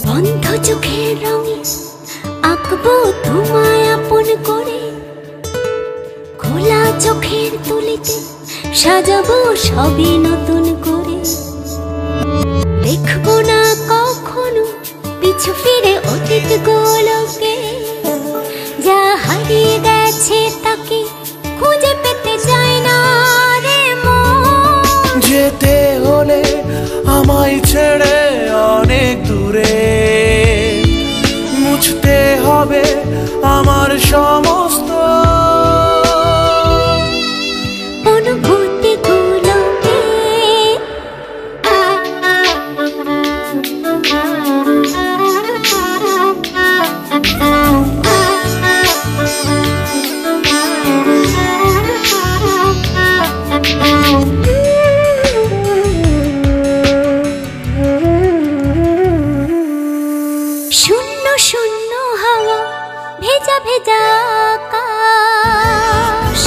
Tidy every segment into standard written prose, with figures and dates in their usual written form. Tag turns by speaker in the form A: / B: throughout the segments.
A: বন্ধ চোখের রঙে আঁকবো তোমায় আপন করে, খোলা চোখের তুলিতে সাজাবো সবই নতুন করে। দেখবো না কখনো পিছু ফিরে অতীত গুলোকে, যা হারিয়ে গেছে তাকে খুঁজে পেতে চাই না রে মন।
B: যেতে হলে আমায় ছেড়ে অনেক দূরে, মুছতে হবে আমার সমস্ত
A: অনুভূতি গুলোকে। শূন্য শূন্য হাওয়া, ভেজা ভেজা আকাশ,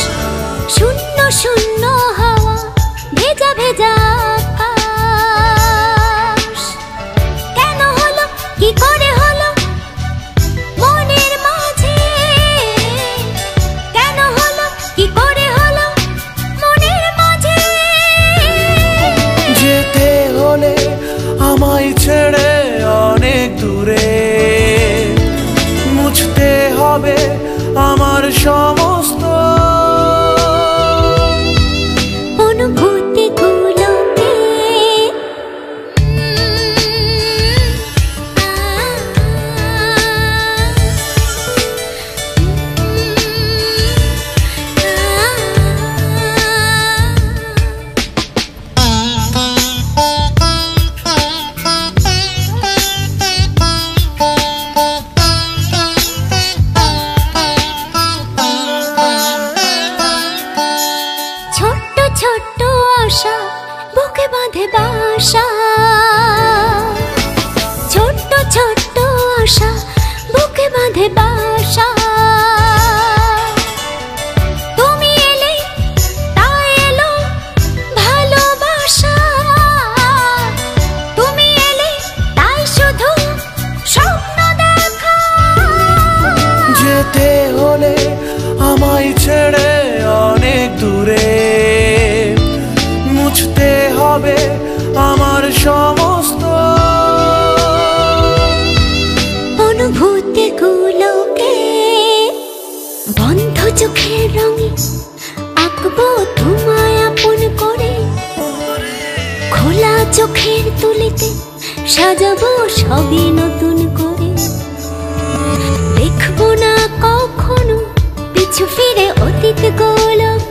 A: শূন্য শূন্য হাওয়া, ভেজা ভেজা আকাশ। কেন হলো, কি করে হলো মনের মাঝে? কেন হলো, কি করে হলো মনের মাঝে?
B: যেতে হলে আমায় ছেড়ে অনেক দূরে, মুছতে হবে আমার সমস্ত
A: অনুভূতি গুলোকে। ছোট্ট ছোট্ট আশা বুকে বাঁধে বাসা, ছোট্ট ছোট্ট আশা বুকে বাঁধে বাসা। তুমি এলে তাই এলো ভালোবাসা, তুমি এলে তাই শুধু স্বপ্ন দেখা।
B: যেতে হলে আমায় ছেড়ে অনেক দূরে, মুছতে হবে আমার সমস্ত
A: অনুভূতি গুলোকে। বন্ধ চোখের রঙে আঁকবো তোমায় আপন করে, খোলা চোখের তুলিতে সাজাবো সবই নতুন করে। দেখবো না কখনো পিছু ফিরে অতীত গুলোকে,